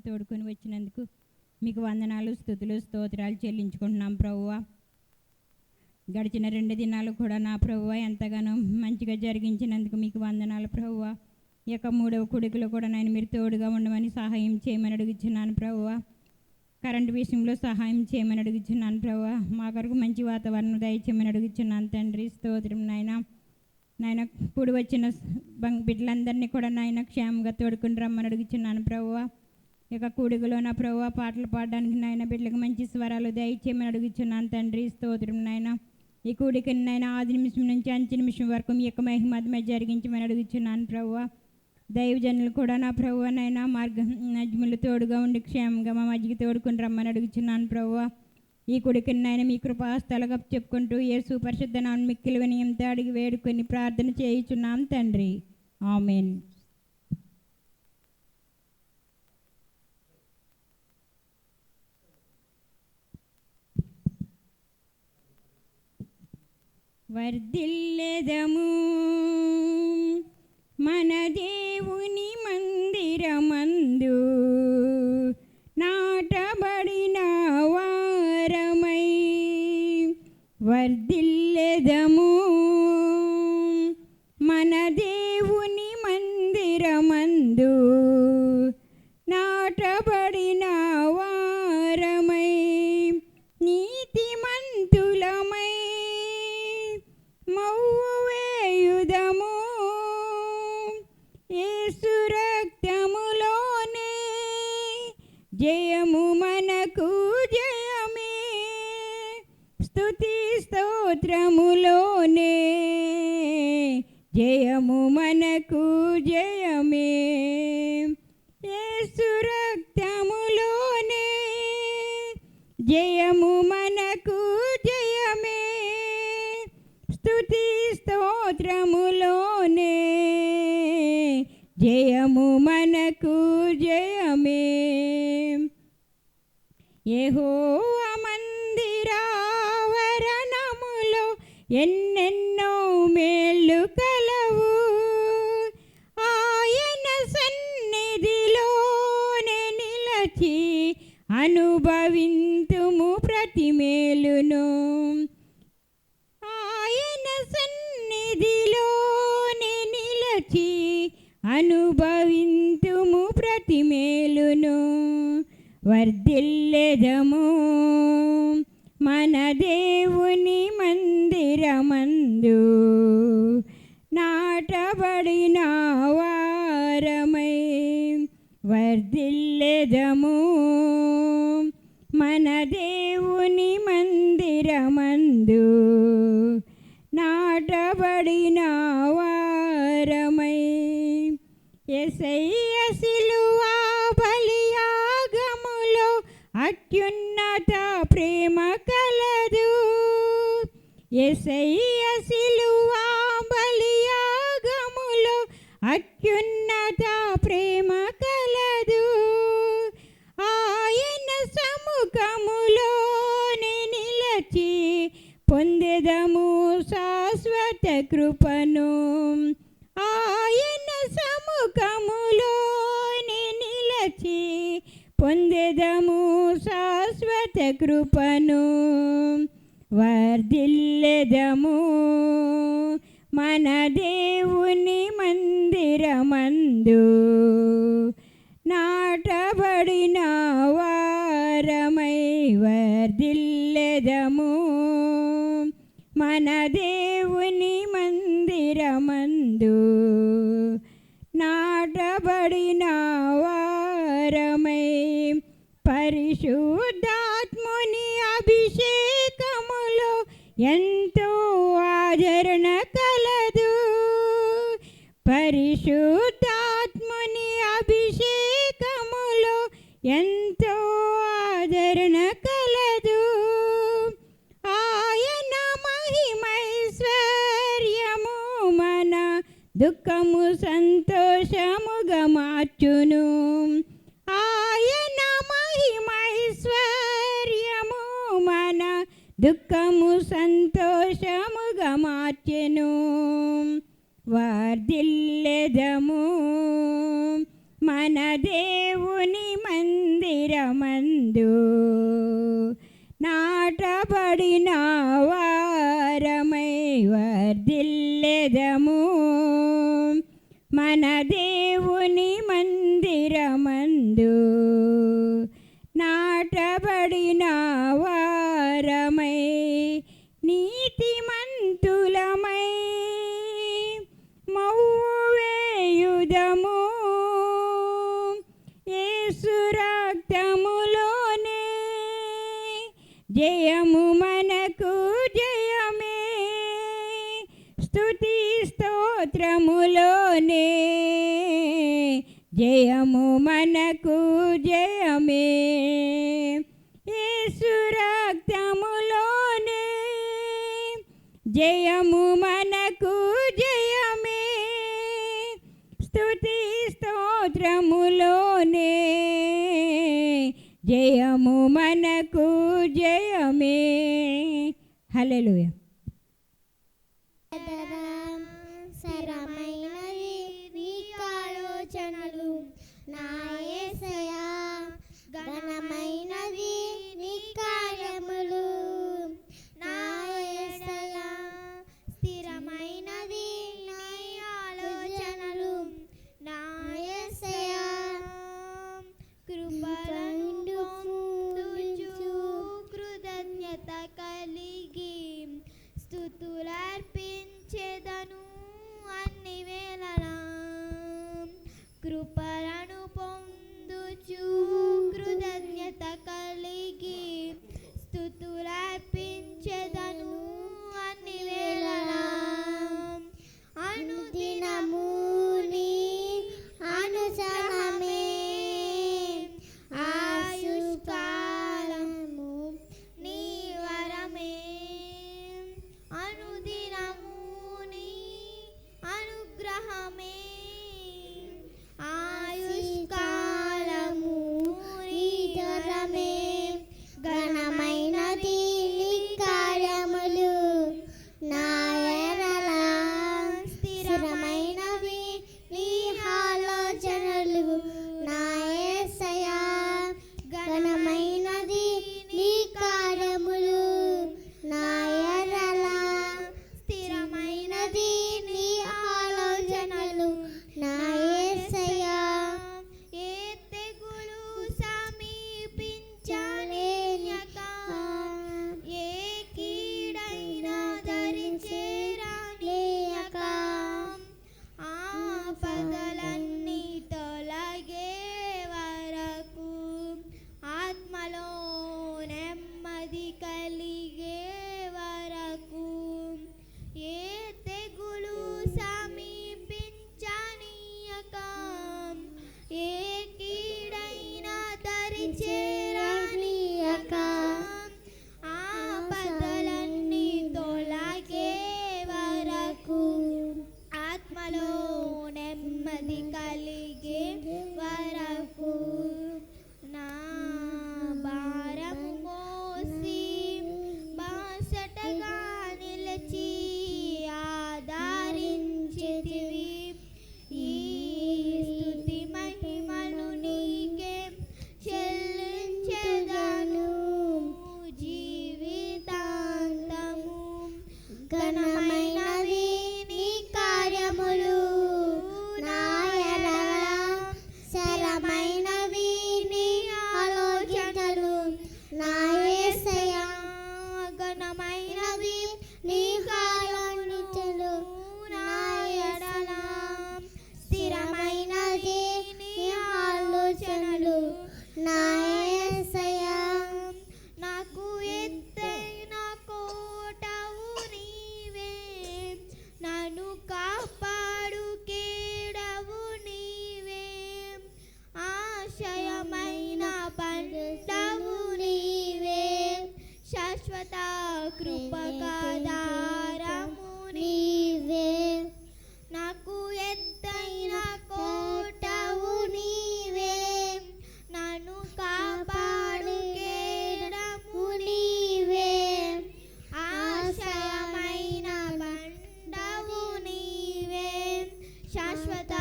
తోడుకొని వచ్చినందుకు మీకు వందనాలు, స్తుతులు, స్తోత్రాలు చెల్లించుకుంటున్నాం ప్రభువా. గడిచిన 2 దినాలు కూడా నా ప్రభువా ఎంతగానో మంచిగా జరిగించినందుకు మీకు వందనాలు ప్రభువా. ఈ యొక్క 3వ కుడికలో కూడా నేను మీరు తోడుగా ఉండమని సహాయం చేయమని అడుగుచున్నాను ప్రభువా. కరెంటు విషయంలో సహాయం చేయమని అడుగుచున్నాను ప్రభువా. మా కొరకు మంచి వాతావరణం దయచేయమని అడుగుచున్నాను తండ్రి. స్తోత్రం నాయన. నాయన కూడి వచ్చిన బిడ్డలందరినీ కూడా నాయన క్షేమంగా తోడుకుని రమ్మని అడుగుచున్నాను ప్రభువా. ఇక కూడికలో నా ప్రభువా పాటలు పాడడానికి నాయన బిడ్డలకు మంచి స్వరాలు దయచేయమని అడుగుచున్నాను తండ్రి. స్తోత్రం నాయన. ఈ కూడికని నాయన ఆది నిమిషం నుంచి అంచె నిమిషం వరకు మీ యొక్క మహిమధమై జరిగించమని అడుగుచున్నాను ప్రభువా. దైవజనులు కూడా నా ప్రభువా నాయన నజ్ములు తోడుగా ఉండి క్షేమంగా మా మధ్యకి తోడుకుని రమ్మని అడుగుచున్నాను ప్రభువా. ఈ కుడికిని నాయన మీ కృపాస్థలుగా చెప్పుకుంటూ యేసు పరిశుద్ధ నామమున మిక్కిలి వినయంతో అడిగి వేడుకొని ప్రార్థన చేయుచున్నాం తండ్రి. ఆమేన్. వర్ధిల్లెదము మన దేవుని మందిరమందు నాటబడిన వారమై. వర్ధిల్లెదము మన దేవుని మందిరమందు నాటబడిన వారమై. నీతిమంతులమై మవ్వు వేయుదము యేసు రక్తములోనే. జయము మనకు జయమే స్తుతి స్తోత్రములోనే. జయము మనకు జయమే యేసు రక్తములోనే. జయము మనకు జయమే స్తుతి స్తోత్రములోనే. జయము మనకు జయమే. యెహోవా మందిరావరణములో ఎన్నెన్నో మేళ్ళు కలవు. ఆయన సన్నిధిలోనే నిలచి అనుభవింతుము ప్రతి మేలును. ఆయన సన్నిధిలోనే నిలచి అనుభవింతుము ప్రతి మేలును. వర్ధిల్లెదము మన దేవుని మందిరమందు నాటబడిన వారమై. వర్ధిల్లెదము మన దేవుని మందిరమందు నాటబడిన వారమై. యేసయ్య సిలువ బలియాగములో అత్యున్నత ప్రేమ కలదు. యేసయ్య సిలువ బలియాగములో అత్యున్నత ప్రేమ కలదు. ఆయన సముఖములోనే నిలచి పొందెదము శాశ్వత కృపను. ఆయన సముఖములోనే నిలచి పొందెదము శాశ్వత కృపను. వర్ధిల్లెదము మన దేవుని మందిరమందు నాటబడిన వారమై. వర్ధిల్లెదము మన దేవుని మందిరమందు నాటబడిన వారమై. పరిశుద్ధాత్ముని అభిషేకములో ఎంతో ఆదరణ కలదు. పరిశుద్ధాత్ముని అభిషేకములో ఎంతో ఆదరణ కలదు. ఆయన మహిమైశ్వర్యము మన దుఃఖము సంతోషముగా మార్చును. ఆయన మహిమైశ్వర్యము మన దుఃఖము సంతోషముగా మార్చెను. వర్ధిల్లెదము మన దేవుని దేవుని మందిరమందు నాటబడిన వారమై వర్ధిల్లెదము. మన దేవుని మందిరమందు నాటబడిన వారమై నీతిమంతులమై మౌవేయుదము. యేసు రక్తములోనే జయము మనకు జయమే. స్తుతి స్తోత్రములోనే జయము మనకు జయమే. యేసు రక్తములోనే జయము మనకు జయమే. స్తుతి స్తోత్రములోనే జయము మనకు జయమే. హల్లెలూయా. సరమైనది నీ ఆలోచనలు నా యేసయ్యా, ఘనమైనది నీ కార్యములు నా యేసయ్యా. స్థిరమైనది నీ ఆలోచనలు నా యేసయ్యా. కృపలను పొందుచు కృతజ్ఞత కలిగి స్తుతులర్పించెదను అన్ని వేళలా. కృపలను పొందుచు కృతజ్ఞత కలిగి స్తుతులర్పించెదను అన్ని వేళలా. అనుదినము నీ అనుసరణమే ఆయుష్కాలము నీ వరమే. అనుదినము నీ అనుగ్రహమే ఆయుష్కాలము నీ వరమే. ఘనమైనది నీ కార్యములు నా ఎడల, స్థిరమైనవి నీ ఆలోచనలు నా యేసయ్యా. ఘనమైనది నీ కార్యములు నా ఎడల, స్థిరమైనది నీ ఆలోచనలు నా యేసయ్యా. ఏ తెగులు సమీపించలేక, ఏ కీడైనా దరి చేరలేక, ఆపదలన్నీ తొలగే వరకు ఆత్మలో నెమ్మది కలిగే వరకు, ఏ తెగులు సమీపించనీయక, ఏ కీడైనా దరి చేరనీయక, ఆపదలన్నీ తొలగే వరకు ఆత్మలో నెమ్మది కలిగే వరకు నా భారము మోసి బాసటగా నిలిచి ఆదరించితివి. ఈ స్తుతి మహిమలు నీకే చెల్లించెదను జీవితాంతము. ఘనమైనది నీ కార్యములు నా ఎడల, స్థిరమైనవి నీ ఆలోచనలు నా యేసయ్యా. ఘనమైనవి నీ కార్యములు నా ఎడల, స్థిరమైనది నీ ఆలోచనలు నా యేసయ్యా. నాకు ఎత్తైన కోటవు నీవే, నన్ను కాపాడు కేడవు నీవే. ఆశయమైన పంటవు నీవే, శాశ్వత కృపకాధారము నీవే. నాకు ఎత్తైన కోటవు నీవే, నన్ను కాపాడు కేడము నీవే. ఆశయమైన పంటవు నీవే, శాశ్వత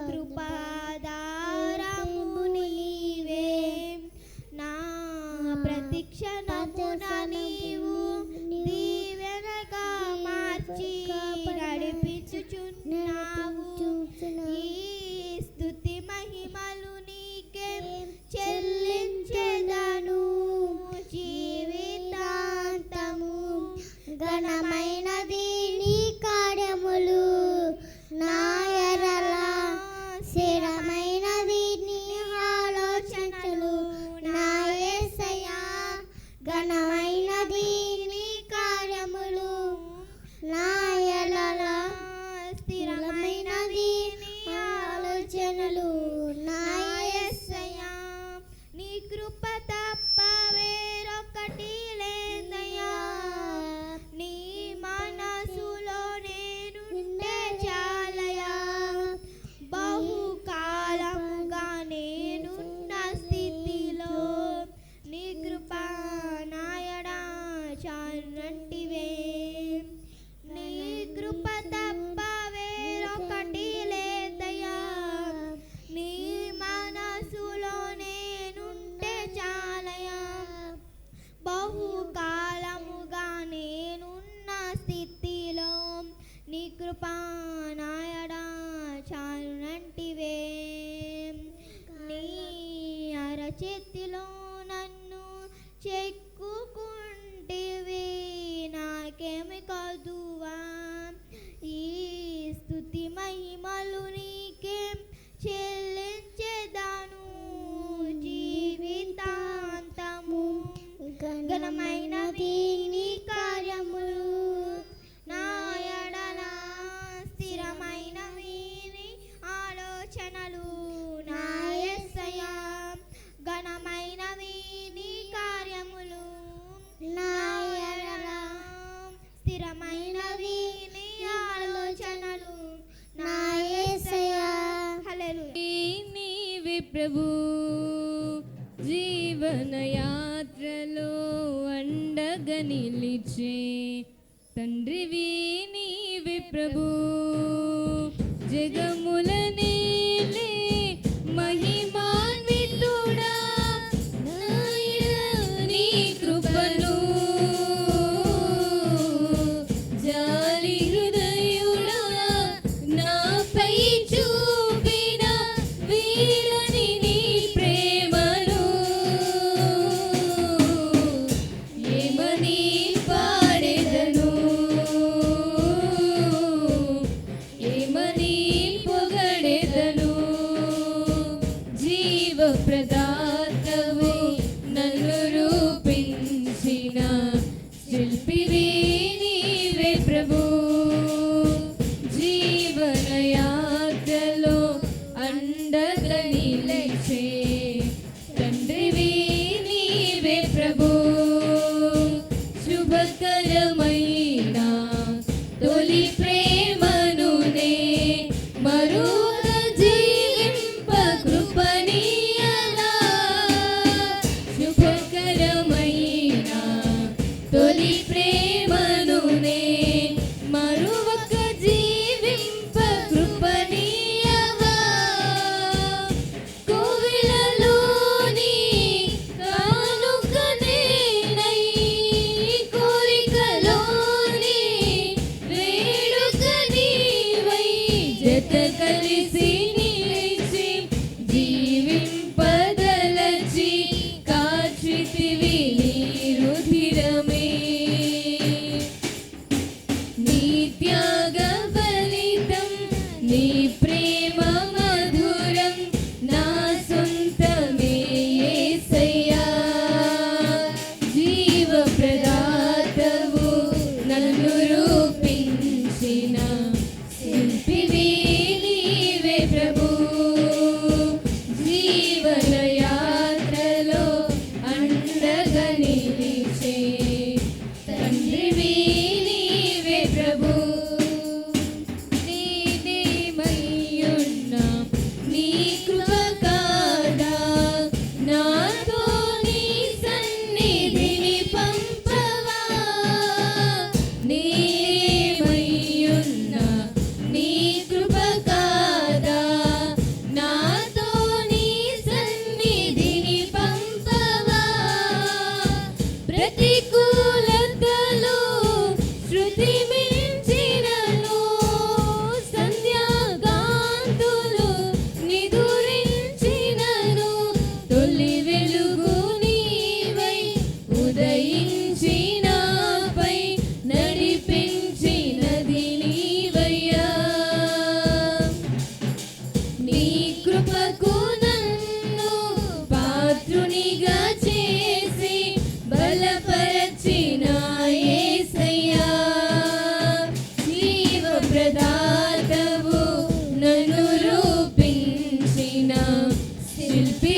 కృపాధారము నీవే. ప్రతి క్షణమున నీవు దీవెనగా మార్చి నడిపించుచున్నావు. ఈ స్తుతి మహిమలు నీకే చెల్లించెదను జీవితాంతము. ఘనమైనది నీ కార్యములు నా ఎడల, స్థిరమైనది నీ ఆలోచనలు నా యేసయ్యా. ఘనమైనది నీ కార్యములు నా ఎడల, స్థిరమైనది నీ ఆలోచనలు నా యేసయ్యా. నీ కృప తప్ప వేరొకటి లేదయ్యా. నీ మనసులో నేనుంటే చాలయా. బహుకాలముగా నేనున్న స్థితిలో నీ కృప నాయడా చాలంటివే. నీ కృప తప్ప వేరొకటి లేదయ్యా. నీ మనసులో నేనుంటే చాలయా. బహుకాలముగా నేనున్న స్థితిలో నీ కృప నాయడా చాలునంటివే. నీ అరచేతిలో నన్ను చెక్కుకుంటివి, నాకేమి కదువా. ఈ స్తుతి మహిమలు నీకే చెల్లించెదను జీవితాంతము. ఘనమైనది నీ కార్యములు నా ఎడల, స్థిరమైనవి నీ ఆలోచనలు నా యేసయ్యా. ఘనమైనవి నీ కార్యములు నా ఎడల, స్థిరమైనవి నీ ఆలోచనలు నా యేసయ్యా. హల్లెలూయా. నీవే ప్రభు జీవన యాత్రలో అండగా నిలిచే తండ్రివి నీవే ప్రభు. జగముల నీలే మహిమాన్వితుడా, నీ కృపను జాలి హృదయుడా నాపై చూపిన వీరని నీ ప్రేమను ఏమని పాడెదను, ఏమని పొగడెదను. జీవ ప్రదాతవు నన్ను రూపించిన శిల్పివి నీవే ప్రభు. జీవన యాత్రలో అండగా నిలిచే తండ్రివి నీవే ప్రభు. శుభకరమైన తొలి ప్రేమను నే మరుగ జీవింప కృపణీయలా.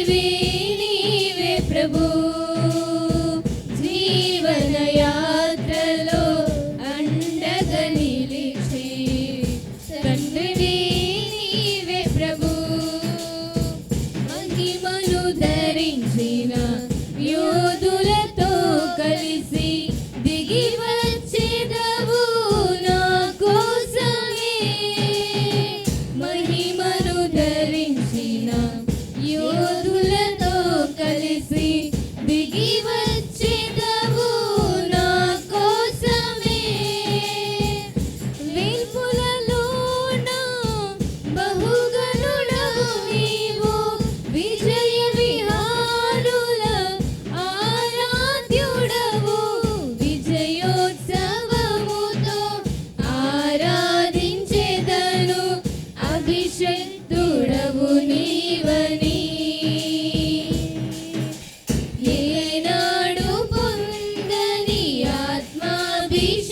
తండ్రివి నీవే ప్రభు జీవన యాత్రలో అండగా నిలిచి తండ్రివి నీవే ప్రభు మహిమను ధరించిన యోధులతో కలిసి దిగి వచ్చేదవు నా కోసమే మహిమను ధరించిన యోధులతో కలిసి దిగి వచ్చేదవు నా కోసమే వేల్పులలోన బహుగనుడవు నీవు విజయ విహారుల ఆరాధ్యుడవు విజయోత్సవముతో ఆరాధించెదను అభిషక్తుడవు నీవని ఏనాడు పొందని ఆత్మాభిషేకముతో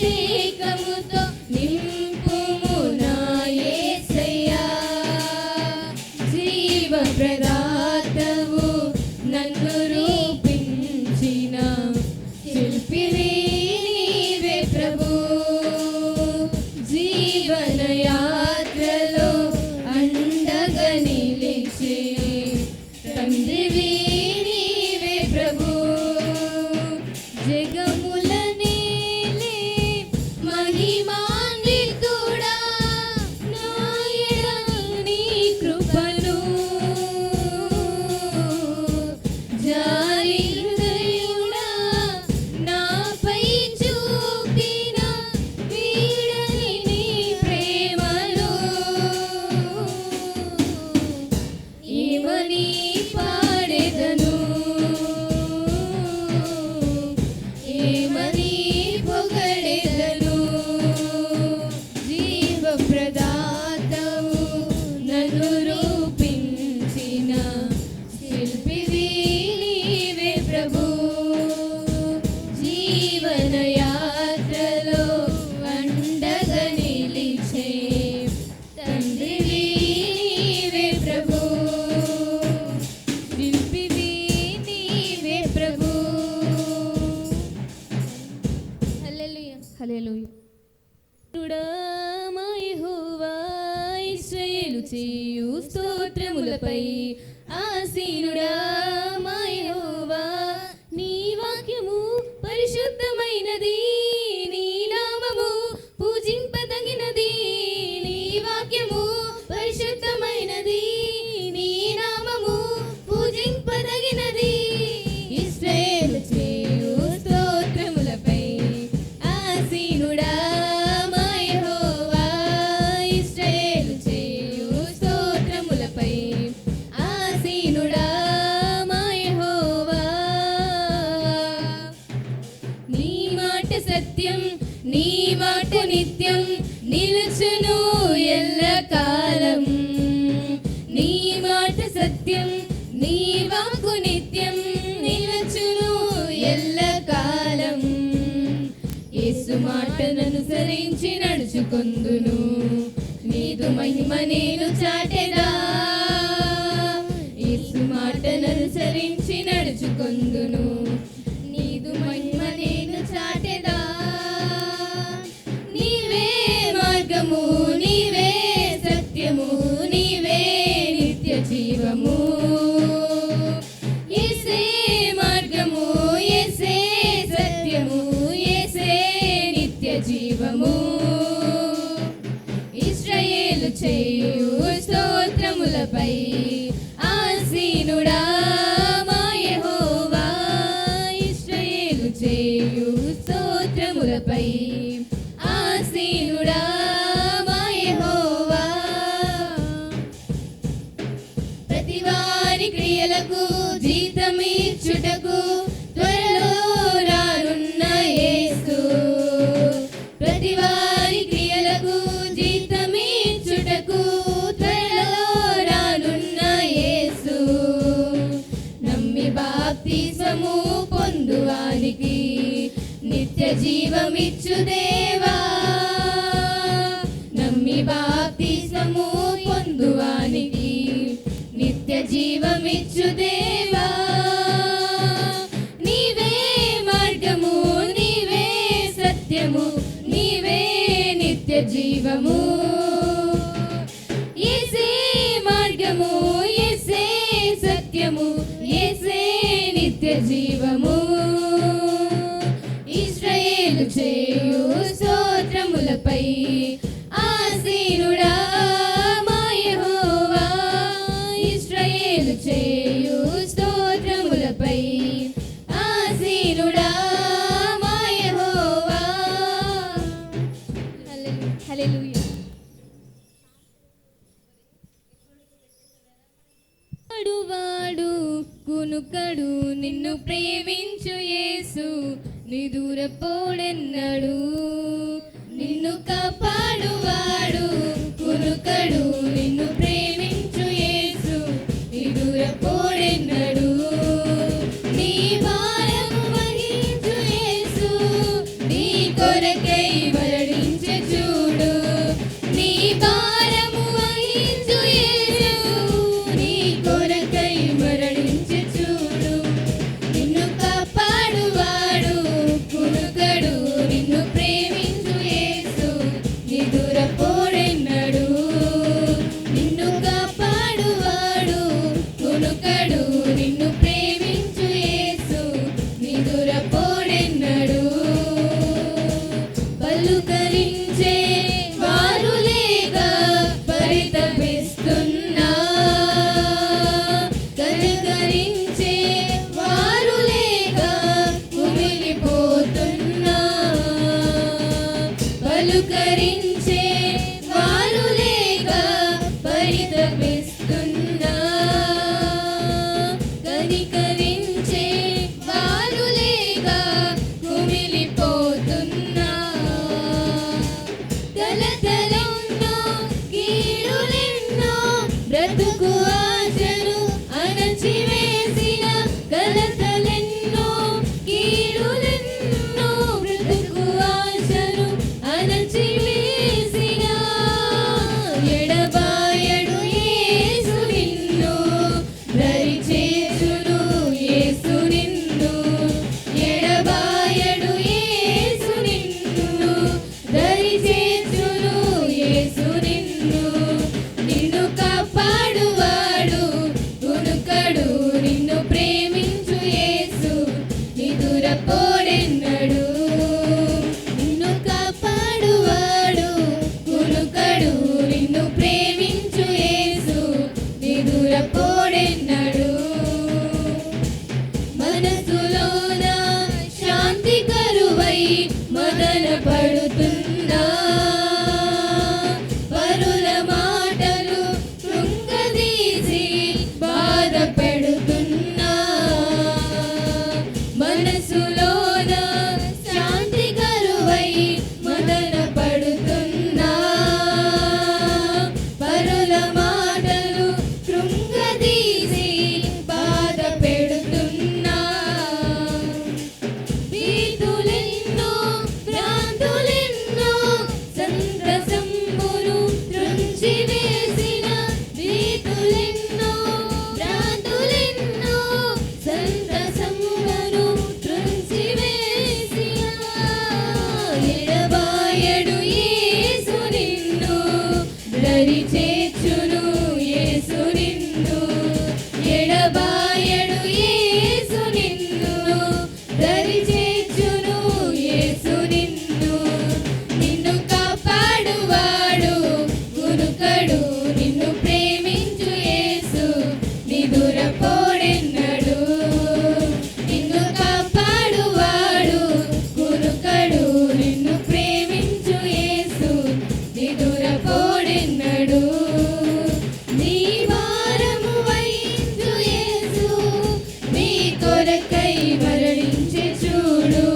నింపుము నా యేసయ్యా జీవప్రదాతవు నన్ను రూపించిన శిల్పివి నీవే ప్రభు జీవన యాత్రలో అండగా నిలిచి తండ్రివి నీవే ప్రభు జగముల నేలే మహిమాన్వితుడా నా ఎడల నీ కృపను జాలి హృదయుడా నాపై చూపిన వీడని నీ ప్రేమలో ఏమని పాడెదను ఏమని పొగడెదను జీవప్రదాతవు నన్ను రూపించిన శిల్పివి నీవే ప్రభు జీవన యాత్రలో అండగా నిలిచే తండ్రివి నీవే ప్రభు శిల్పివి నీవే ప్రభు హల్లెలూయా హల్లెలూయా మా యెహోవా ఇశ్రాయేలు చేయు స్తోత్రములపై ఆసీనుడా మా యెహోవా నీ వాక్యము పరిశుద్ధమైనది నీ నామము పూజింపదగినది నీ వాక్యము పరిశుద్ధమైనది నీ నామము పూజింపదగినది ఇశ్రాయేలు చేయు స్తోత్రములపై ఆసీనుడా మా యెహోవా ఇశ్రాయేలు చేయు స్తోత్రములపై ఆసీనుడా మా యెహోవా నీ మాట సత్యం నీ మాట నిత్యం నిలుచును ఎల్లకాలం నీ మాట సత్యం నీ వాక్కు నిత్యం నిలుచును ఎల్లకాలం యేసు మాటననుసరించి నడుచుకొందును నీదు మహిమ నేను చాటెదా యేసు మాటననుసరించి నడుచుకొందును నీదు మహిమ నేను చాటెదా నీవే మార్గము నీవే సత్యము నీవే నిత్య జీవము యేసే మార్గము యేసే సత్యము యేసే నిత్య జీవము ఇశ్రాయేలు చేయు స్తోత్రములపై ఆసీనుడా మా యెహోవా ఇశ్రాయేలు చేయు స్తోత్రములపై ఆసీనుడా మా యెహోవా ప్రతివారి క్రియలకు జీతమిచ్చుటకు త్వరలో రానున్న యేసు ప్రతివారి క్రియలకు జీతమిచ్చుటకు త్వరలో రానున్న యేసు నమ్మి బాప్తిస్మము పొందువానికి నిత్య జీవమిచ్చు దేవా నమ్మి బాప్తిస్మము పొందువానికి నిత్య జీవమిచ్చు దేవా, నీవే మార్గము, నీవే సత్యము, నీవే నిత్య జీవము. యేసే మార్గము, యేసే సత్యము, యేసే నిత్య జీవము. ఇశ్రాయేలు చేయు స్తోత్రములపై ఆసీనుడా మా యెహోవా, ఇశ్రాయేలు చేయు స్తోత్రములపై ఆసీనుడా మా యెహోవా. హల్లెలూయా. వాడు కునుకడు నిన్ను ప్రేమించు యేసు, నీ దూరపోడెన్నడు. నిన్ను కాపాడువాడు కునుకడు నిన్ను ప్రేమించు యేసు, నీ దూరపోడెన్నడు. నీ భారము వహించు యేసు, నీ కొరకై మరణించె చూడు. నీ భారము వహించు యేసు, నీ కొరకై మరణించె చూడు. నిన్ను కాపాడువాడు కునుకడు నిన్ను ప్రేమించు యేసు, నీ దూరపోడెన్నడు. నిన్ను కాపాడువాడు కునుకడు నిన్ను ప్రేమించు యేసు, నీ దూరపోడెన్నడు. పలుకరించే వారు లేక పరితపిస్తున్నా, కనికరించే వారు లేక కుమిలిపోతున్నా. పలుకరించే వారు లేక పరితపిస్తున్నా, కనికరించే వారు లేక కుమిలిపోతున్నా. కలతలెన్నో కీడులెన్నో బ్రతుకు ఆశను అణచివేసిన, కలతలెన్నో కీడులెన్నో బ్రతుకు ఆశను అణచివేసిన. ఎడబాయడు యేసు నిన్ను, దరిచేర్చును యేసు నిన్ను. ఎడబాయడు యేసు నిన్ను, దరిచేర్చును యేసు నిన్ను. నిన్ను కాపాడువాడు కునుకడు నిన్ను ప్రేమించు యేసు, నీ దూరపోడెన్నడు. నిన్ను కాపాడువాడు కునుకడు నిన్ను ప్రేమించు యేసు, నీ దూరపోడెన్నడు. మనసులోన శాంతి కరువై మదన పడుతున్నా, పరుల మాటలు కృంగదీసి బాధ పెడుతున్నా. మనసులోన శాంతి కరువై మదన పడుతున్నా, పరుల మాటలు కృంగదీసి బాధ పెడుతున్నా. భీతులెన్నో భ్రాంతులెన్నో సంతసంబును త్రుంచివేసిన, భీతులెన్నో భ్రాంతులెన్నో సంతసంబును త్రుంచివేసిన. ఎడబాయడు యేసు నిన్ను, దరిచేర్చును యేసు నిన్ను. ఎడబాయడు యేసు నిన్ను, దరిచేర్చును యేసు నిన్ను. నిన్ను కాపాడువాడు కునుకడు నిన్ను ప్రేమించు యేసు, నీ దూరపోడెన్నడు. నిన్ను కాపాడువాడు కునుకడు నిన్ను ప్రేమించు యేసు, నీ దూరపోడెన్నడు. నీ భారము వహించు యేసు, నీ కొరకై మరణించె చూడు.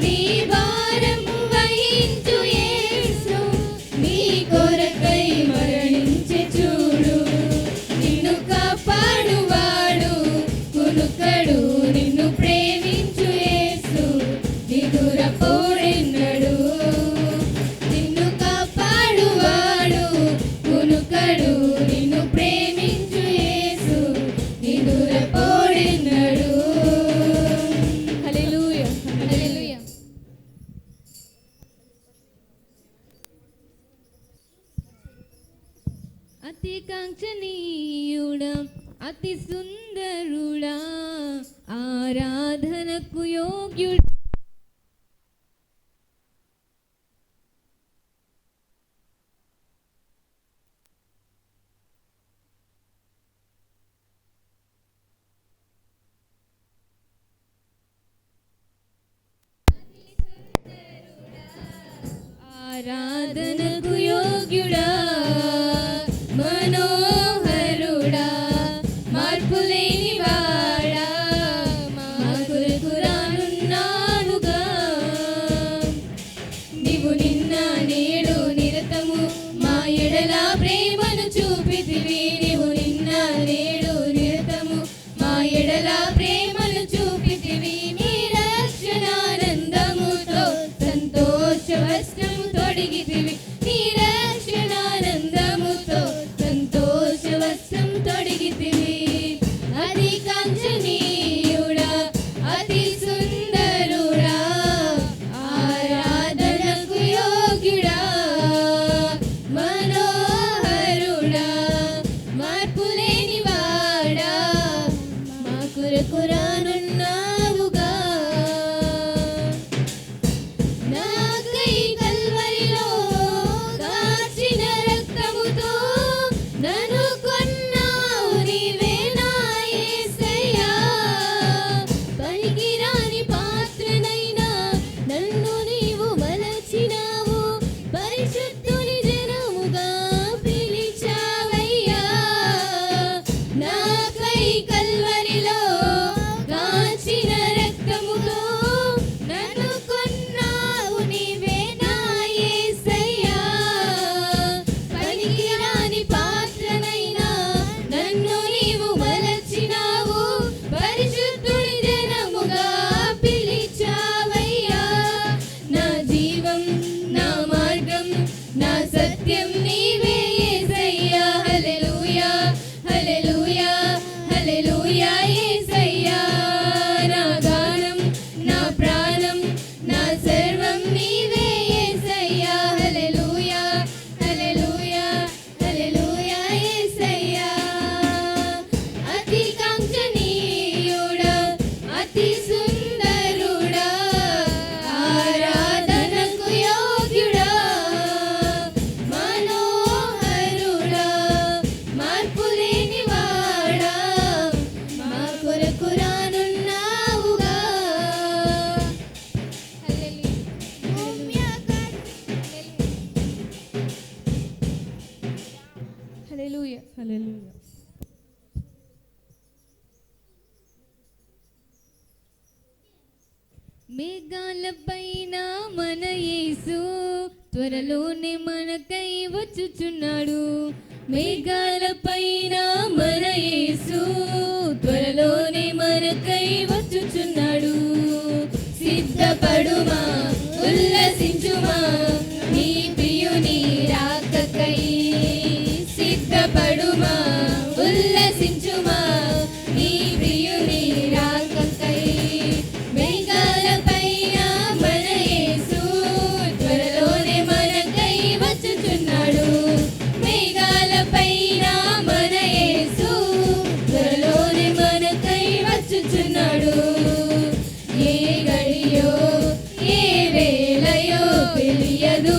నీ భారము వహించు యేసు, నీ కొరకై మరణించె చూడు. నిన్ను కాపాడువాడు కునుకడు నిన్ను ప్రేమించు యేసు, నీ దూరపోడెన్నడు. నిన్ను కాపాడువాడు కునుకడు నిన్ను ప్రేమించు యేసు, అతి సుందరుడా ఆరాధనకు యోగ్యుడా ఆరాధనకు యోగ్యుడా మనోహరుడా మార్పులేని వాడా మా కొరకు రానున్నావుగా నీవు నిన్న నేడు నిరతము మా ఎడల ప్రేమను చూపితివి నీవు నిన్న నేడు నిరతము మా ఎడల ప్రేమను చూపితివి నీ రక్షణానందముతో సంతోష వస్త్రము తొడిగితివి నీ రక్షణానందముతో సంతోష వస్త్రం తొడిగితివి అతి కాంక్షణీయుడా అతి సుందరుడా ఆరాధనకు యోగ్యుడా మనోహరుడా మార్పులేని వాడా మా కొరకు రానున్నావుగా నాకై కల్వరిలో కాచిన రక్తముతో నన్ను కొన్నావు నీవే నా యేసయ్యా పనికిరాని పాత్రనైనా నన్ను నీవు మలచినావు పరిశుద్ధుని జనముగా పిలిచావయ్యా నాకై కల్వరిలో కాచిన రక్తముతో నన్ను కొన్నావు నీవే నా యేసయ్యా పనికిరాని పాత్రనైనా నన్ను నీవు మలచినావు పరిశుద్ధుని జనముగా పిలిచావయ్యా నా జీవం నా మార్గం నా సత్యం నీవే యేసయ్యా హల్లెలూయా హల్లెలూయా హల్లెలూయా యేసయ్యా నా గానం నా ప్రాణం నా సర్వం నీవే యేసయ్యా హల్లెలూయా హల్లెలూయా హల్లెలూయా యేసయ్యా అతి కాంక్షణీయుడా అతి సుందరుడా ఆరాధనకు యోగ్యుడా మనోహరుడా మార్పులేని వాడా మా కొరకు రానున్నావుగా హల్లెలూయా హల్లెలూయా మేఘాలపైన మన యేసు త్వరలోనే మనకై వచ్చుచున్నాడు మేఘాలపైన మన యేసు త్వరలోనే మనకై వచ్చుచున్నాడు సిద్ధపడుమా ఉల్లసించుమా నీ ప్రియుని రాకకై సిద్ధపడుమా ఉల్లసించుమా నీ ప్రియుని రాకకై మేఘాలపైన మన యేసు త్వరలోనే మనకై వచ్చుచున్నాడు మేఘాలపైన మన యేసు త్వరలోనే మనకై వచ్చుచున్నాడు ఏ గడియో ఏ వేళయో తెలియదు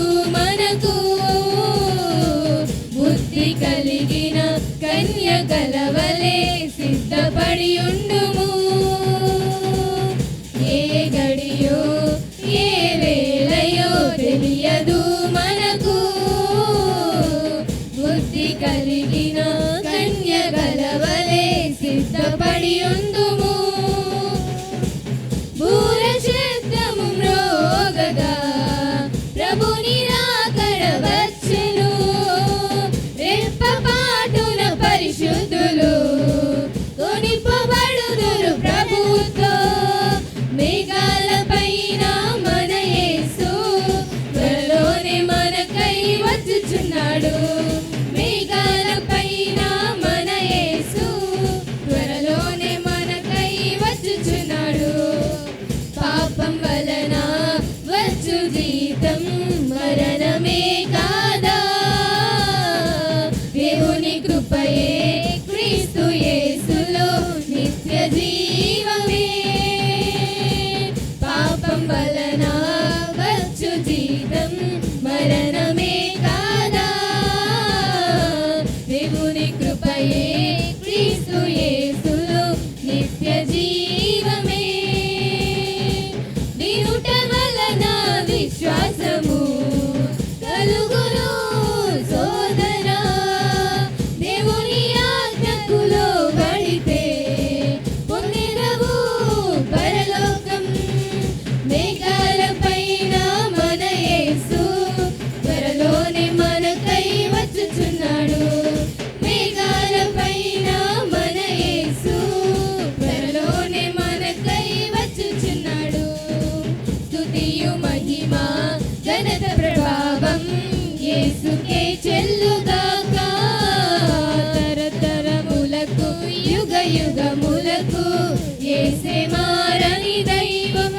యేసే మారని దైవం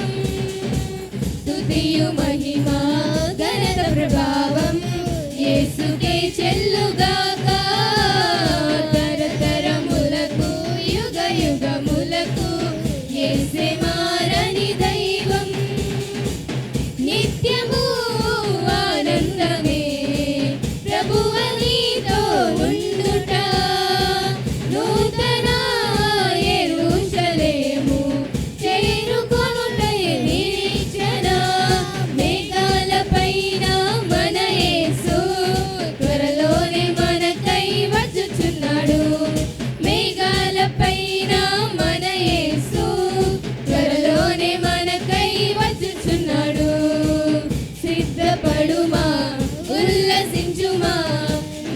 స్తుతియు మహిమా ఘనత ప్రభావం యేసుకే చెల్లుగాక తరతరములకు యుగ యుగములకు యేసే మారని దైవం నిత్యము ఆనందమే ప్రభువ నీతో ఉండుట నూతన యెరూషలేము చేరుకొనుటయే నిరీక్షణ మేఘాలపైన మన యేసు త్వరలోనే మనకై వచ్చుచున్నాడు మేఘాలపైన మన యేసు త్వరలోనే మనకై వచ్చుచున్నాడు సిద్ధపడుమా ఉల్లసించుమా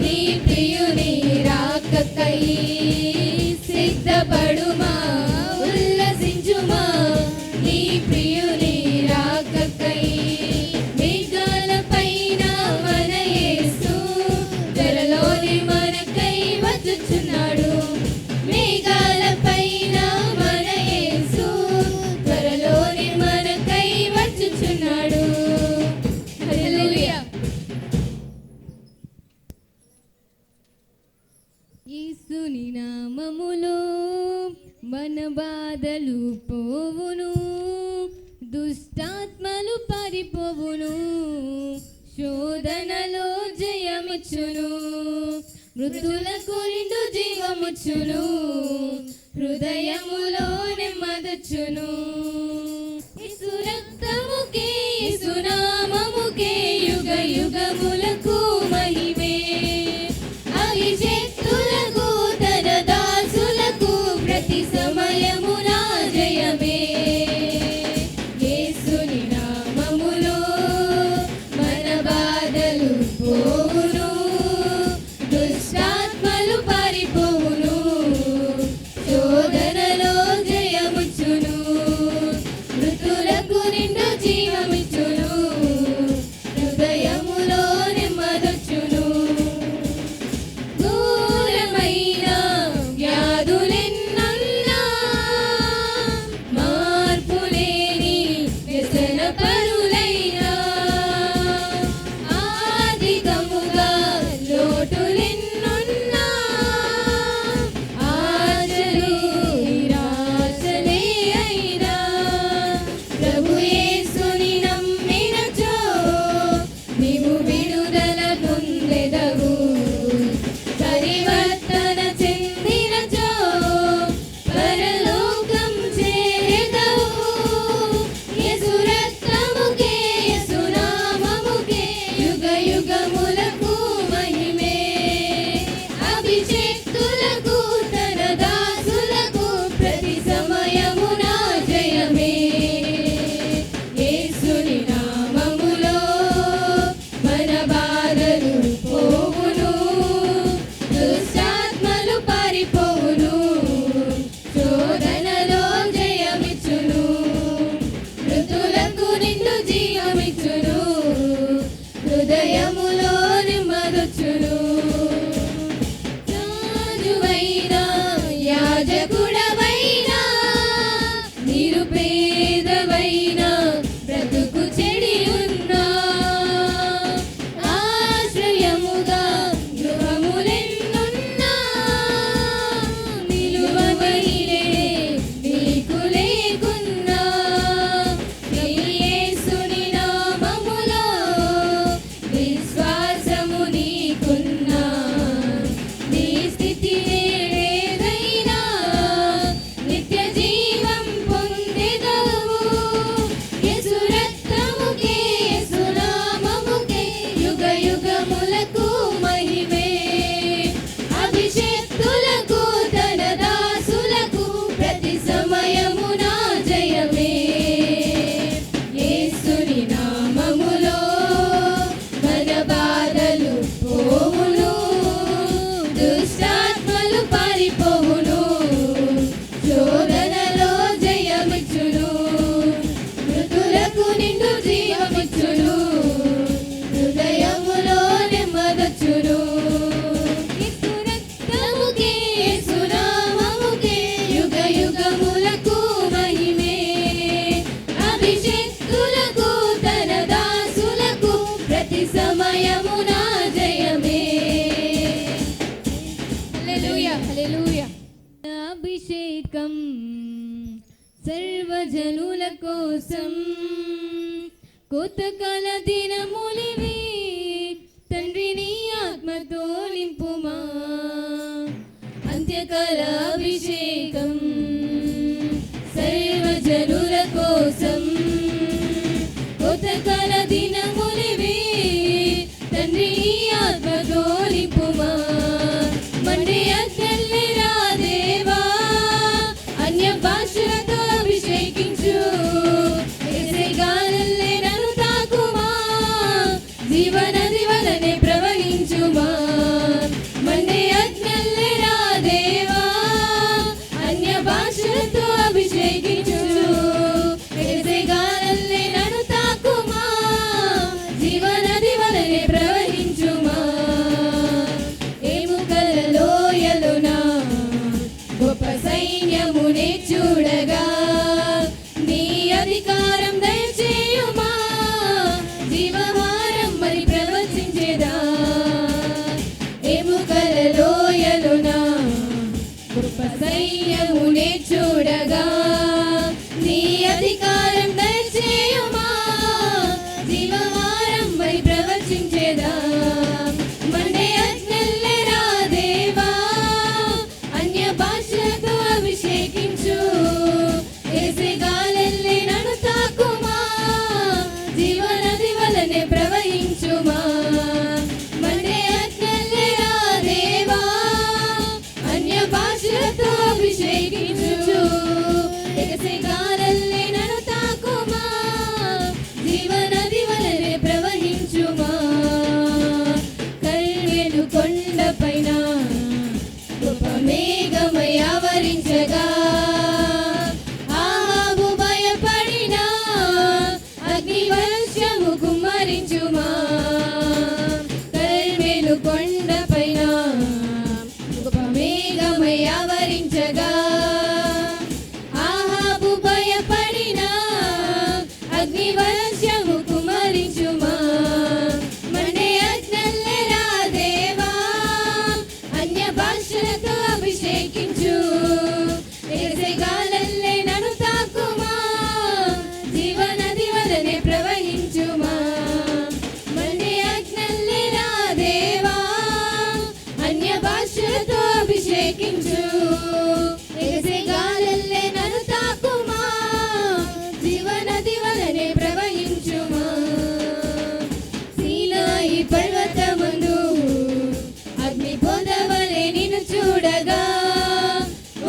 నీ ప్రియుని రాకకై సిద్ధపడుమా ఉల్లసించుమా నీ ప్రియుని రాకకై మేఘాలపైన మన యేసు త్వరలోనే మనకై వచ్చుచున్నాడు మేఘాలపైన మన యేసు త్వరలోనే మనకై వచ్చుచున్నాడు హల్లెలూయా యేసుని నామములో మన బాధలు పోవును దుష్టాత్మలు పారిపోవును శోధనలో జయమిచ్చును మృతులకు నిండు జీవముచ్చును హృదయములో నెమ్మదొచ్చును యేసు రక్తముకే యేసు నామముకే యుగ యుగములకు మహిమే అభిషేక్తులకు తన దాసులకు ప్రతి సమయమున జయమే యేసుని నామములో మన బాధలు పోవును దుష్టాత్మలు పారిపోవును శోధనలో జయముచ్చును మృతులకు నిండు జీవమిచ్చును హృదయములో సర్వజనుల కోసం కోతకాల దినములివి తండ్రి నీ ఆత్మతో నింపుమా అంత్యకాల అభిషేకం సర్వజనుల కోసం కోతకాల దినములివి తండ్రి నీ ఆత్మతో నింపుమా మండే అగ్నిరా దేవా అన్య భాషలతో అభిషేకించు గాలల్లే నన్ను తాకుమా జీవనది వలనే ప్రవహించుమా మండే అగ్నిల్లే రా దేవా అన్య భాషలతో అభిషేకించు గాలల్లే నన్ను తాకుమా జీవనది వలనే ప్రవహించుమా ఏముకల లోయలునా గొప్ప సైన్యమునే చూడగా నీ అధికారం దయచేయుమా జీవహారం మరి ప్రవచించేదా ఎముకల లోయలునా గొప్ప సైన్యమునే చూడగా నీ అధికారం దయచేయుమా జీవహారం మరి ప్రవచించేదా మండే అగ్నిల్లే రా దేవా అన్య భాషలతో అభిషేకించు గాలల్లే నన్ను తాకుమా జీవనది వలనే ప్రవహించుమా మండే అగ్నిల్లే రా దేవా అన్య భాషలతో అభిషేకించు గాలల్లే నన్ను తాకుమా జీవనది వలనే ప్రవహించుమా కల్వెను కొండపైన గొప్ప మేఘమై ఆవరించగా ఆహాబు భయపడినా అగ్ని వర్షము కుమ్మరించుమా కల్వెను కొండపైన గొప్ప మేఘమై ఆవరించగా ఆహాబు భయపడినా అగ్ని వర్షము కుమ్మరించుమా మండే అగ్నిల్లే రా దేవా అన్య భాషలతో అభిషేకించు గాలల్లే నన్ను తాకుమా జీవనది వలనే ప్రవహించుమా మండే అగ్నిల్లే రా దేవా అన్య భాషలతో అభిషేకించు గాలల్లే నన్ను తాకుమా జీవనది వలనే ప్రవహించుమా సీనాయి పర్వతమందు అగ్ని పొదవలే నిన్ను చూడగా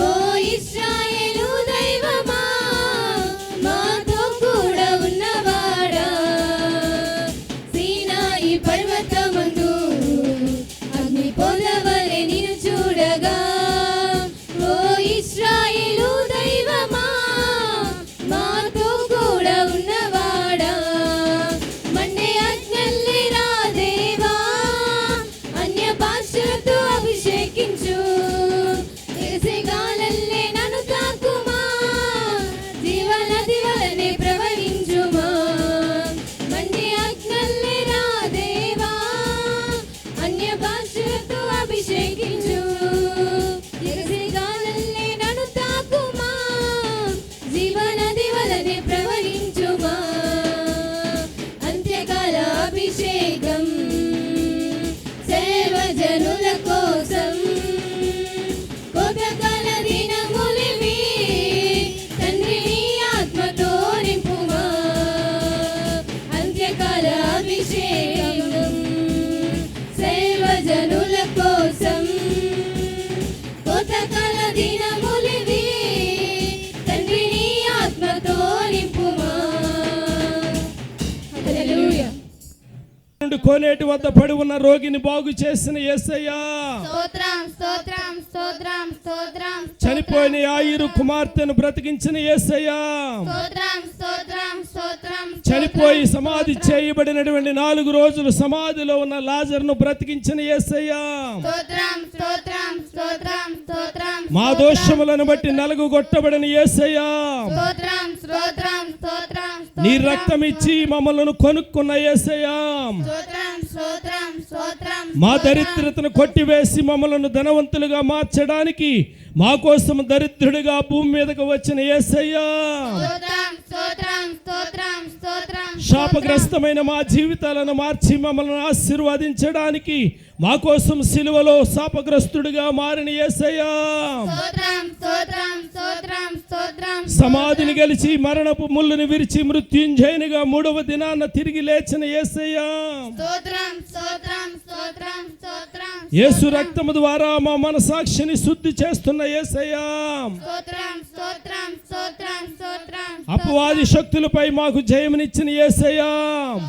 ఓ ఇశ్రాయేలు దైవమా మాతో కూడా ఉన్నవాడా సీనాయి పర్వతమందు అగ్ని పొదవలే నిన్ను చూడగా ఓ ఇశ్రాయేలు దైవమా మాతో కూడా ఉన్నవాడా మండే అగ్నిల్లే రా దేవా అన్య భాషలతో అభిషేకించు గాలల్లే నన్ను తాకుమా జీవనది వలనే ప్రవహించుమా మండే అగ్నిల్లే రా దేవా అన్య భాషలతో అభిషేకించు గాలల్లే నన్ను తాకుమా జీవనది వలనే ప్రవహించుమా అంత్యకాల అభిషేకం సర్వజనుల కోసం కోతకాల దినములివి తండ్రి నీ ఆత్మతో నింపుమా అంత్యకాల అభిషేకం సర్వజనుల కోసం కోతకాల దినములివి తండ్రి నీ ఆత్మతో నింపుమా హల్లెలూయా నుండి కోనేటి వద్ద పడి ఉన్న రోగిని బాగు చేసిన యేసయ్యా స్తోత్రం స్తోత్రం స్తోత్రం స్తోత్రం చనిపోయిన యాయిరు కుమార్తెను బ్రతికించిన యేసయ్యా స్తోత్రం స్తోత్రం స్తోత్రం చనిపోయి సమాధి చేయబడినటువంటి 4 రోజులు సమాధిలో ఉన్న లాజరును బ్రతికించిన యేసయ్యా స్తోత్రం స్తోత్రం స్తోత్రం స్తోత్రం మా దోషములను బట్టి నలుగుగొట్టబడిన యేసయ్యా స్తోత్రం స్తోత్రం స్తోత్రం నీ రక్తం ఇచ్చి మమ్మల్ని కొనుక్కున్న యేసయ్యా స్తోత్రం స్తోత్రం స్తోత్రం మా దరిద్రతను కొట్టివేసి మమ్మలను ధనవంతులుగా మార్చడానికి మా కోసం దరిద్రుడిగా భూమి మీదకు వచ్చిన యేసయ్యా, స్తోత్రం స్తోత్రం స్తోత్రం స్తోత్రం శాపగ్రస్తమైన మా జీవితాలను మార్చి మమ్మల్ని ఆశీర్వదించడానికి మా కోసం సిలువలో శాపగ్రస్తుడిగా మారిన యేసయ్యా, స్తోత్రం స్తోత్రం స్తోత్రం స్తోత్రం సమాధిని గెలిచి మరణపు ముళ్ళుని విరిచి మృత్యుంజయునిగా 3వ దినాన తిరిగి లేచిన యేసయ్యా, స్తోత్రం స్తోత్రం స్తోత్రం స్తోత్రం యేసు రక్తము ద్వారా మా మనసాక్షిని శుద్ధి చేస్తున్న యేసయ్యా, స్తోత్రం స్తోత్రం స్తోత్రం స్తోత్రం అపవాది శక్తులపై మాకు జయమునిచ్చిన యేసయ్యా,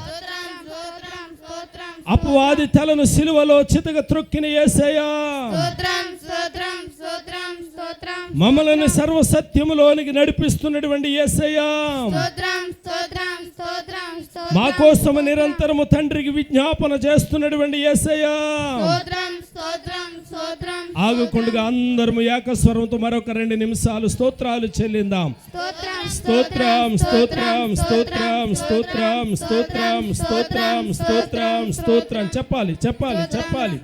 స్తోత్రం స్తోత్రం స్తోత్రం అపవాది తలను సిలువలో చితక త్రొక్కిన యేసయ్యా, స్తోత్రం స్తోత్రం స్తోత్రం స్తోత్రం మమ్మల్ని సర్వసత్యములోనికి నడిపిస్తున్నటువంటి యేసయ్యా, స్తోత్రం స్తోత్రం స్తోత్రం మా కోసం నిరంతరము తండ్రికి విజ్ఞాపన చేస్తున్నటువంటి యేసయ్యా, స్తోత్రం స్తోత్రం స్తోత్రం ఆగకుండా అందరము ఏకస్వరంతో మరొక 2 నిమిషాలు స్తోత్రాలు చెల్లిందాం. స్తోత్రం స్తోత్రం స్తోత్రం స్తోత్రం స్తోత్రం స్తోత్రం స్తోత్రం స్తోత్రం చెప్పాలి చెప్పాలి చెప్పాలి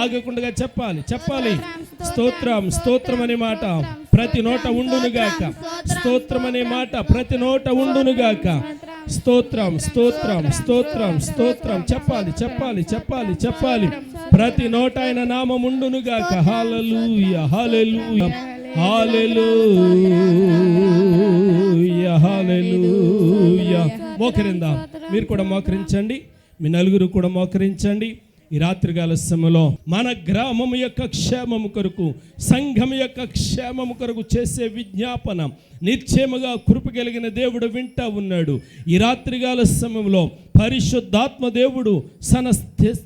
ఆగకుండా చెప్పాలి చెప్పాలి. స్తోత్రం స్తోత్రం అనే మాట ప్రతి నోట ఉండునుగాక, స్తోత్రం అనే మాట ప్రతి నోట ఉండునుగాక. స్తోత్రం స్తోత్రం స్తోత్రం స్తోత్రం చెప్పాలి చెప్పాలి చెప్పాలి చెప్పాలి ప్రతి నోట ఆయన నామం ఉండునుగాక. హల్లెలూయా హల్లెలూయా హల్లెలూయా హల్లెలూయా. మోకరిందాం, మీరు కూడా మోకరించండి, మీ నలుగురు కూడా మోకరించండి. ఈ రాత్రికాల సమయంలో మన గ్రామం యొక్క క్షేమము కొరకు, సంఘం యొక్క క్షేమము కొరకు చేసే విజ్ఞాపన నిశ్చయముగా కృప కలిగిన దేవుడు వింటా ఉన్నాడు. ఈ రాత్రికాల సమయంలో పరిశుద్ధాత్మ దేవుడు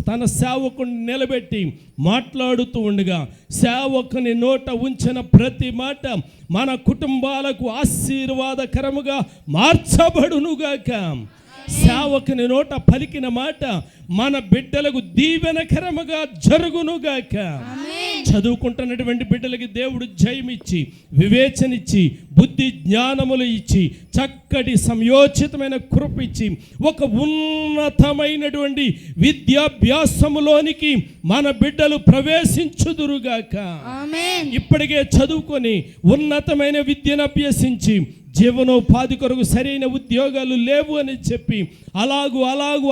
తన సేవకుని నిలబెట్టి మాట్లాడుతూ ఉండగా, సేవకుని నోట ఉంచిన ప్రతి మాట మన కుటుంబాలకు ఆశీర్వాదకరముగా మార్చబడునుగాక. సేవకుని నోట పలికిన మాట మన బిడ్డలకు దీవెనకరముగా జరుగునుగాక. చదువుకుంటున్నటువంటి బిడ్డలకి దేవుడు జయమిచ్చి, వివేచనిచ్చి, బుద్ధి జ్ఞానములు ఇచ్చి, చక్కటి సంయోచితమైన కృప ఇచ్చి, ఒక ఉన్నతమైనటువంటి విద్యాభ్యాసములోనికి మన బిడ్డలు ప్రవేశించుదురుగాక. ఇప్పటికే చదువుకొని ఉన్నతమైన విద్యను అభ్యసించి జీవనోపాధి కొరకు సరైన ఉద్యోగాలు లేవు అని చెప్పి అలాగు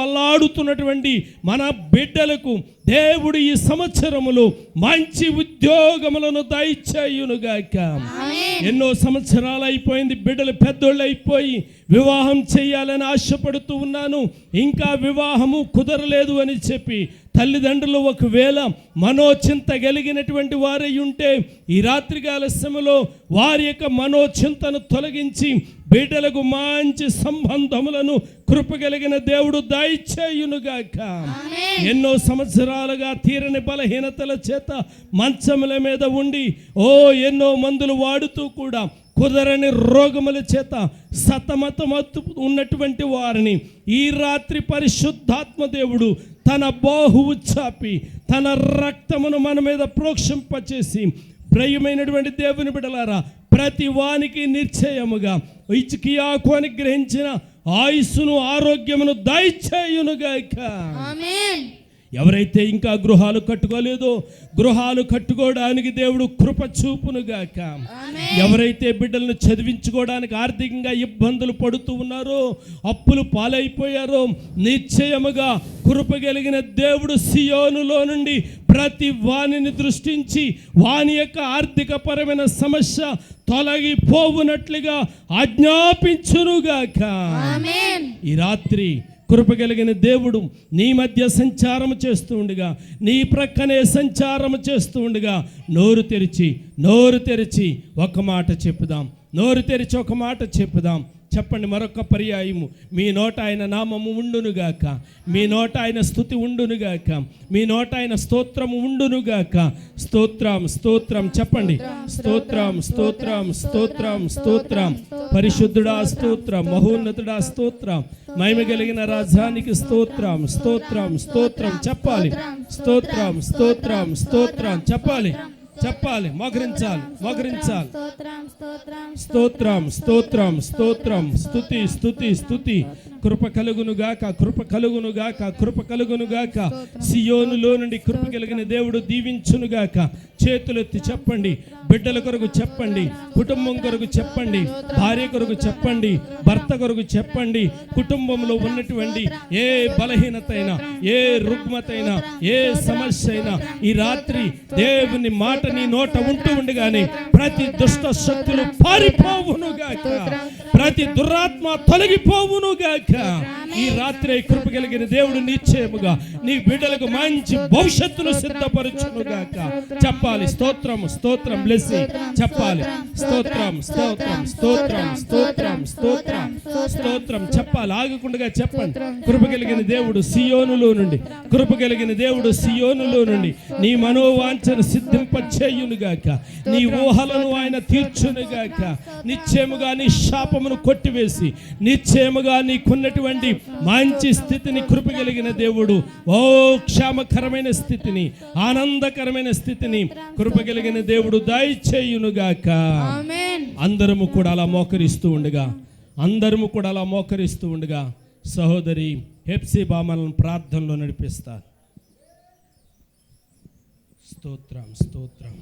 అల్లాడుతున్నటువంటి మన బిడ్డలకు దేవుడు ఈ సంవత్సరములో మంచి ఉద్యోగములను దయచేయునుగాక. ఎన్నో సంవత్సరాలు అయిపోయింది, బిడ్డలు పెద్దోళ్ళు అయిపోయి వివాహం చేయాలని ఆశపడుతూ ఉన్నాను, ఇంకా వివాహము కుదరలేదు అని చెప్పి తల్లిదండ్రులు ఒకవేళ మనోచింత కలిగినటువంటి వారై ఉంటే ఈ రాత్రికాల సమయంలో వారి యొక్క మనోచింతను తొలగించి బిడ్డలకు మంచి సంబంధములను కృప కలిగిన దేవుడు దయచేయునుగాక. ఎన్నో సంవత్సరాలుగా తీరని బలహీనతల చేత మంచముల మీద ఉండి ఎన్నో మందులు వాడుతూ కూడా కుదరని రోగముల చేత సతమతమత్తు ఉన్నటువంటి వారిని ఈ రాత్రి పరిశుద్ధాత్మ దేవుడు తన బాహువు చాపి తన రక్తమును మన మీద ప్రోక్షింపచేసి, ప్రియమైనటువంటి దేవుని బిడ్డలారా, ప్రతి వానికి నిశ్చయముగా ఇచ్చికియాకు అనుగ్రహించిన ఆయుస్సును ఆరోగ్యమును దయచేయునుగాక. ఎవరైతే ఇంకా గృహాలు కట్టుకోలేదో గృహాలు కట్టుకోవడానికి దేవుడు కృప చూపునుగాక. ఎవరైతే బిడ్డలను చదివించుకోవడానికి ఆర్థికంగా ఇబ్బందులు పడుతూ ఉన్నారో, అప్పులు పాలైపోయారో, నిశ్చయముగా కృప కలిగిన దేవుడు సియోనులో నుండి ప్రతి వాణిని దృష్టించి వాని యొక్క ఆర్థిక పరమైన సమస్య తొలగిపోవునట్లుగా ఆజ్ఞాపించునుగాక. ఈ రాత్రి కృప కలిగిన దేవుడు నీ మధ్య సంచారం చేస్తూ ఉండగా, నీ ప్రక్కనే సంచారం చేస్తూ ఉండగా నోరు తెరిచి ఒక మాట చెప్పుదాం. నోరు తెరిచి ఒక మాట చెప్పుదాం. చెప్పండి మరొక పర్యాయము. మీ నోట ఆయన నామము ఉండునుగాక, మీ నోట ఆయన స్తుతి ఉండునుగాక, మీ నోట ఆయన స్తోత్రము ఉండునుగాక. స్తోత్రం స్తోత్రం చెప్పండి. స్తోత్రం స్తోత్రం స్తోత్రం స్తోత్రం. పరిశుద్ధుడా స్తోత్రం, మహోన్నతుడా స్తోత్రం, మహిమ కలిగిన రాజానికి స్తోత్రం స్తోత్రం స్తోత్రం చెప్పాలి. స్తోత్రం స్తోత్రం స్తోత్రం చెప్పాలి చెప్పాలి మోకరించాలి. స్తోత్రం స్తోత్రం స్తోత్రం స్తుతి స్తుతి స్తుతి. కృప కలుగునుగాక, కృప కలుగునుగాక, కృప కలుగునుగాక. సియోనులో నుండి కృప కలిగిన దేవుడు దీవించునుగాక. చేతులెత్తి చెప్పండి. బిడ్డల కొరకు చెప్పండి, కుటుంబం కొరకు చెప్పండి, భార్య కొరకు చెప్పండి, భర్త కొరకు చెప్పండి. కుటుంబంలో ఉన్నటువంటి ఏ బలహీనత అయినా, ఏ రుగ్మత అయినా, ఏ సమస్య అయినా ఈ రాత్రి దేవుని మాట నీ నోట ఉంటూ ఉండగానే ప్రతి దుష్ట శక్తులు పారిపోవునుగాక, ప్రతి దురాత్మ తొలగిపోవునుగాక. ఈ రాత్రి కృప కలిగిన దేవుడు నిశ్చయముగా నీ బిడ్డలకు మంచి భవిష్యత్తును సిద్ధపరచునుగాక. చెప్పాలి స్తోత్రం, స్తోత్రం, బ్లెస్సింగ్ చెప్పాలి. స్తోత్రం, స్తోత్రం, స్తోత్రం, స్తోత్రం, స్తోత్రం, స్తోత్రం చెప్పాలి. ఆగకుండా చెప్పండి. కృప కలిగిన దేవుడు సియోనులో నుండి, కృప కలిగిన దేవుడు సియోనులో నుండి నీ మనోవాంఛను సిద్ధింపచేయునుగాక. నీ ఊహలను ఆయన తీర్చునుగాక. నిశ్చయముగా నీ శాపమును కొట్టివేసి నిశ్చయముగా నీకున్నటువంటి మంచి స్థితిని కృప కలిగిన దేవుడు, ఓ క్షేమకరమైన స్థితిని, ఆనందకరమైన స్థితిని కృప కలిగిన దేవుడు దయచేయునుగాక. అందరము కూడా అలా మోకరిస్తూ ఉండగా, అందరము కూడా అలా మోకరిస్తూ ఉండగా సహోదరి హెప్సిబా మనల్ని ప్రార్థనలో నడిపిస్తారు. స్తోత్రం, స్తోత్రం.